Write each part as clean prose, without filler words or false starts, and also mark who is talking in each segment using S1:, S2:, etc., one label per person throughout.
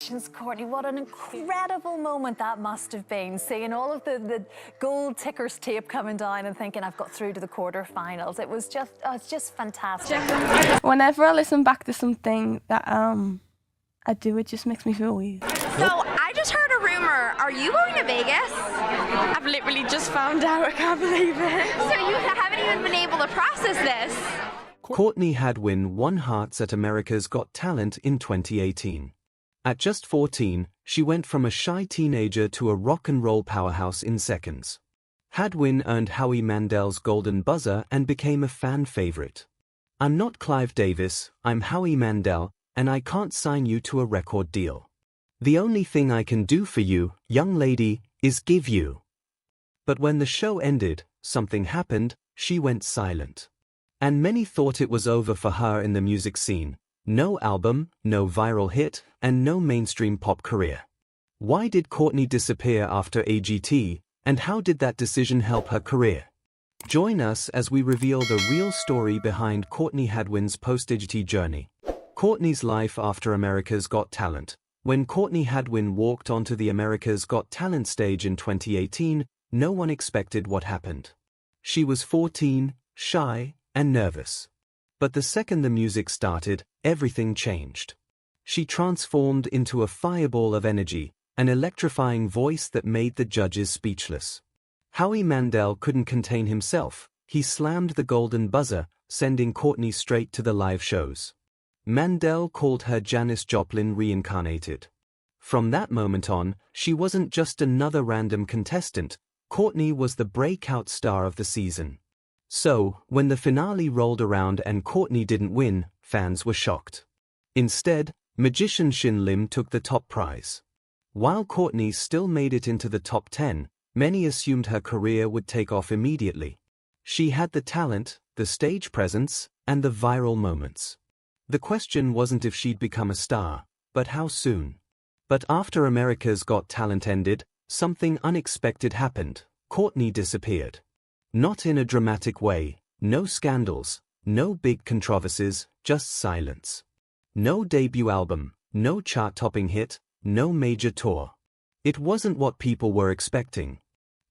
S1: Courtney, what an incredible moment that must have been, seeing all of the gold tickers tape coming down and thinking I've got through to the quarterfinals. It was just, it's just fantastic.
S2: Whenever I listen back to something that I do, it just makes me feel weird.
S3: So I just heard a rumor. Are you going to Vegas?
S2: I've literally just found out. I can't believe it.
S3: So you haven't even been able to process this.
S4: Courtney Hadwin won hearts at America's Got Talent in 2018. At just 14, she went from a shy teenager to a rock and roll powerhouse in seconds. Hadwin earned Howie Mandel's Golden Buzzer and became a fan favorite. "I'm not Clive Davis, I'm Howie Mandel, and I can't sign you to a record deal. The only thing I can do for you, young lady, is give you." But when the show ended, something happened. She went silent. And many thought it was over for her in the music scene. No album, no viral hit, and no mainstream pop career. Why did Courtney disappear after AGT, and how did that decision help her career? Join us as we reveal the real story behind Courtney Hadwin's post-AGT journey. Courtney's life after America's Got Talent. When Courtney Hadwin walked onto the America's Got Talent stage in 2018, no one expected what happened. She was 14, shy, and nervous. But the second the music started, everything changed. She transformed into a fireball of energy, an electrifying voice that made the judges speechless. Howie Mandel couldn't contain himself. He slammed the golden buzzer, sending Courtney straight to the live shows. Mandel called her Janis Joplin reincarnated. From that moment on, she wasn't just another random contestant. Courtney was the breakout star of the season. So, when the finale rolled around and Courtney didn't win, fans were shocked. Instead, magician Shin Lim took the top prize. While Courtney still made it into the top 10, many assumed her career would take off immediately. She had the talent, the stage presence, and the viral moments. The question wasn't if she'd become a star, but how soon. But after America's Got Talent ended, something unexpected happened. Courtney disappeared. Not in a dramatic way, no scandals, no big controversies, just silence. No debut album, no chart-topping hit, no major tour. It wasn't what people were expecting.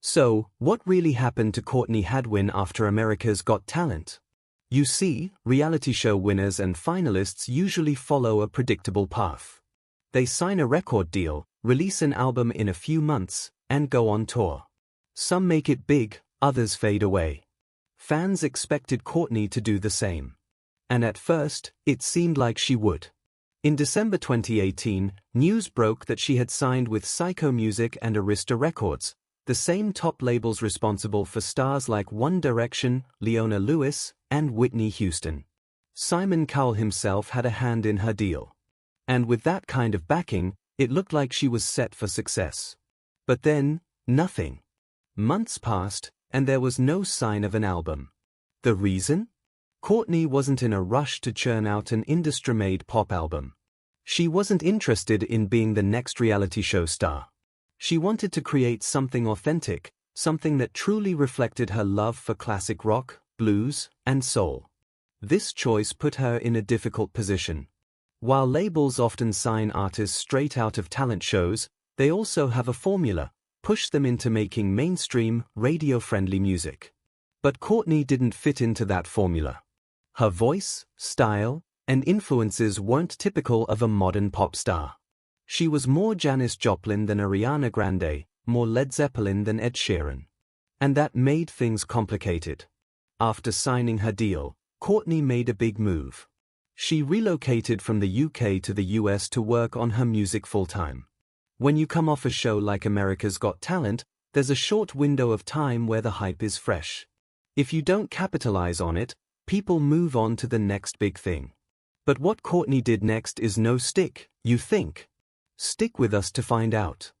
S4: So, what really happened to Courtney Hadwin after America's Got Talent? You see, reality show winners and finalists usually follow a predictable path. They sign a record deal, release an album in a few months, and go on tour. Some make it big, others fade away. Fans expected Courtney to do the same. And at first, it seemed like she would. In December 2018, news broke that she had signed with Psycho Music and Arista Records, the same top labels responsible for stars like One Direction, Leona Lewis, and Whitney Houston. Simon Cowell himself had a hand in her deal. And with that kind of backing, it looked like she was set for success. But then, nothing. Months passed, and there was no sign of an album. The reason? Courtney wasn't in a rush to churn out an industry-made pop album. She wasn't interested in being the next reality show star. She wanted to create something authentic, something that truly reflected her love for classic rock, blues, and soul. This choice put her in a difficult position. While labels often sign artists straight out of talent shows, they also have a formula: push them into making mainstream, radio-friendly music. But Courtney didn't fit into that formula. Her voice, style, and influences weren't typical of a modern pop star. She was more Janis Joplin than Ariana Grande, more Led Zeppelin than Ed Sheeran. And that made things complicated. After signing her deal, Courtney made a big move. She relocated from the UK to the US to work on her music full-time. When you come off a show like America's Got Talent, there's a short window of time where the hype is fresh. If you don't capitalize on it, people move on to the next big thing. But what Courtney did next is no stick, you think? Stick with us to find out.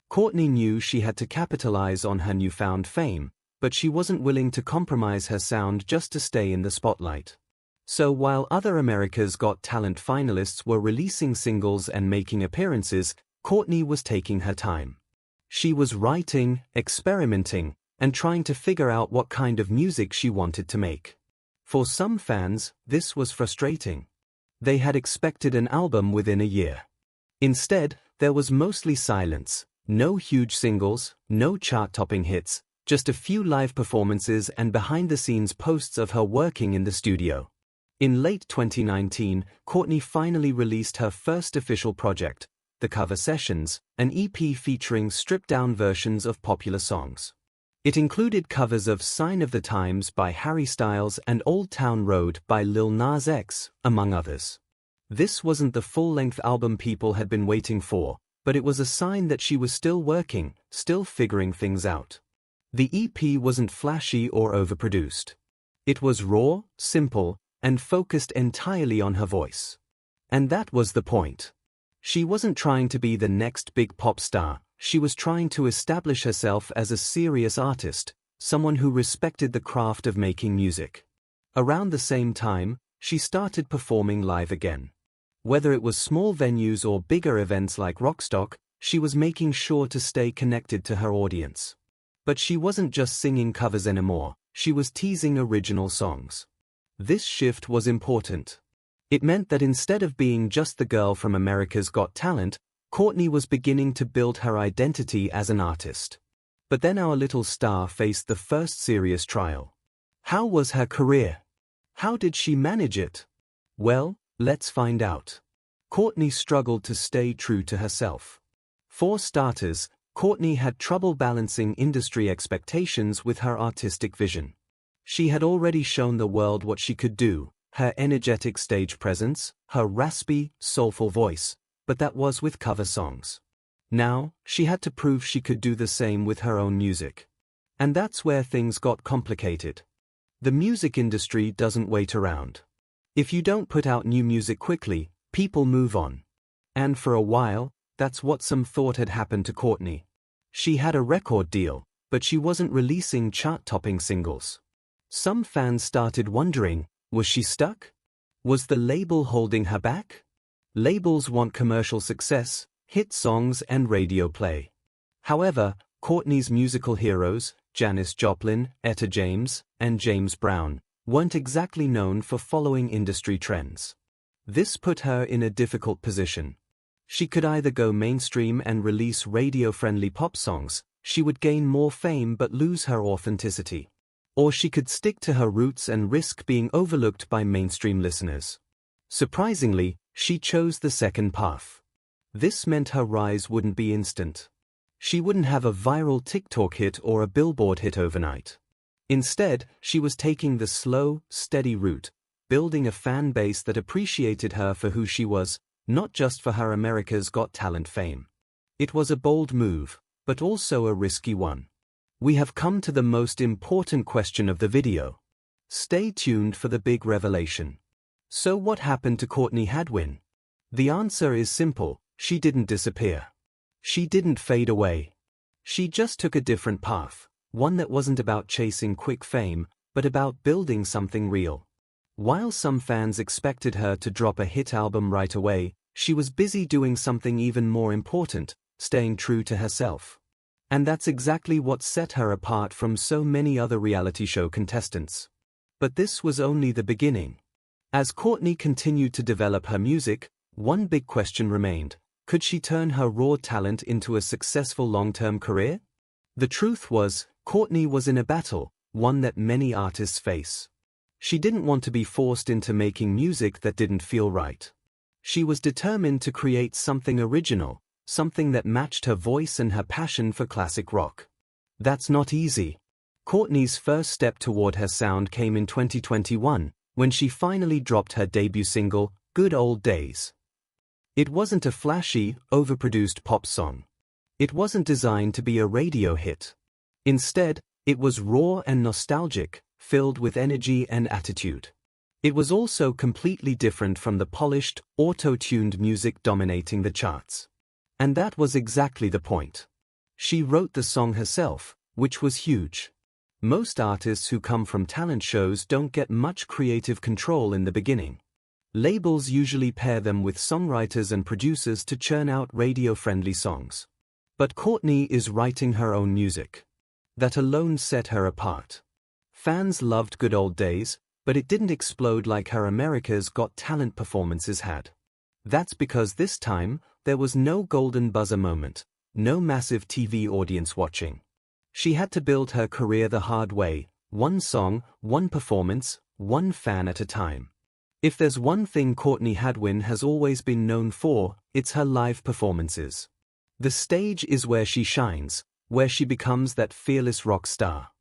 S4: Courtney knew she had to capitalize on her newfound fame, but she wasn't willing to compromise her sound just to stay in the spotlight. So while other America's Got Talent finalists were releasing singles and making appearances, Courtney was taking her time. She was writing, experimenting, and trying to figure out what kind of music she wanted to make. For some fans, this was frustrating. They had expected an album within a year. Instead, there was mostly silence, no huge singles, no chart-topping hits, just a few live performances and behind-the-scenes posts of her working in the studio. In late 2019, Courtney finally released her first official project, The Cover Sessions, an EP featuring stripped-down versions of popular songs. It included covers of Sign of the Times by Harry Styles and Old Town Road by Lil Nas X, among others. This wasn't the full-length album people had been waiting for, but it was a sign that she was still working, still figuring things out. The EP wasn't flashy or overproduced. It was raw, simple, and focused entirely on her voice. And that was the point. She wasn't trying to be the next big pop star, she was trying to establish herself as a serious artist, someone who respected the craft of making music. Around the same time, she started performing live again. Whether it was small venues or bigger events like Rockstock, she was making sure to stay connected to her audience. But she wasn't just singing covers anymore, she was teasing original songs. This shift was important. It meant that instead of being just the girl from America's Got Talent, Courtney was beginning to build her identity as an artist. But then our little star faced the first serious trial. How was her career? How did she manage it? Well, let's find out. Courtney struggled to stay true to herself. For starters, Courtney had trouble balancing industry expectations with her artistic vision. She had already shown the world what she could do, her energetic stage presence, her raspy, soulful voice, but that was with cover songs. Now, she had to prove she could do the same with her own music. And that's where things got complicated. The music industry doesn't wait around. If you don't put out new music quickly, people move on. And for a while, that's what some thought had happened to Courtney. She had a record deal, but she wasn't releasing chart-topping singles. Some fans started wondering, was she stuck? Was the label holding her back? Labels want commercial success, hit songs and radio play. However, Courtney's musical heroes, Janis Joplin, Etta James, and James Brown, weren't exactly known for following industry trends. This put her in a difficult position. She could either go mainstream and release radio-friendly pop songs, she would gain more fame but lose her authenticity. Or she could stick to her roots and risk being overlooked by mainstream listeners. Surprisingly, she chose the second path. This meant her rise wouldn't be instant. She wouldn't have a viral TikTok hit or a Billboard hit overnight. Instead, she was taking the slow, steady route, building a fan base that appreciated her for who she was, not just for her America's Got Talent fame. It was a bold move, but also a risky one. We have come to the most important question of the video. Stay tuned for the big revelation. So what happened to Courtney Hadwin? The answer is simple, she didn't disappear. She didn't fade away. She just took a different path, one that wasn't about chasing quick fame, but about building something real. While some fans expected her to drop a hit album right away, she was busy doing something even more important, staying true to herself. And that's exactly what set her apart from so many other reality show contestants. But this was only the beginning. As Courtney continued to develop her music, one big question remained: could she turn her raw talent into a successful long-term career? The truth was, Courtney was in a battle, one that many artists face. She didn't want to be forced into making music that didn't feel right. She was determined to create something original, something that matched her voice and her passion for classic rock. That's not easy. Courtney's first step toward her sound came in 2021, when she finally dropped her debut single, Good Old Days. It wasn't a flashy, overproduced pop song. It wasn't designed to be a radio hit. Instead, it was raw and nostalgic, filled with energy and attitude. It was also completely different from the polished, auto-tuned music dominating the charts. And that was exactly the point. She wrote the song herself, which was huge. Most artists who come from talent shows don't get much creative control in the beginning. Labels usually pair them with songwriters and producers to churn out radio-friendly songs. But Courtney is writing her own music. That alone set her apart. Fans loved Good Old Days, but it didn't explode like her America's Got Talent performances had. That's because this time, there was no golden buzzer moment, no massive TV audience watching. She had to build her career the hard way, one song, one performance, one fan at a time. If there's one thing Courtney Hadwin has always been known for, it's her live performances. The stage is where she shines, where she becomes that fearless rock star.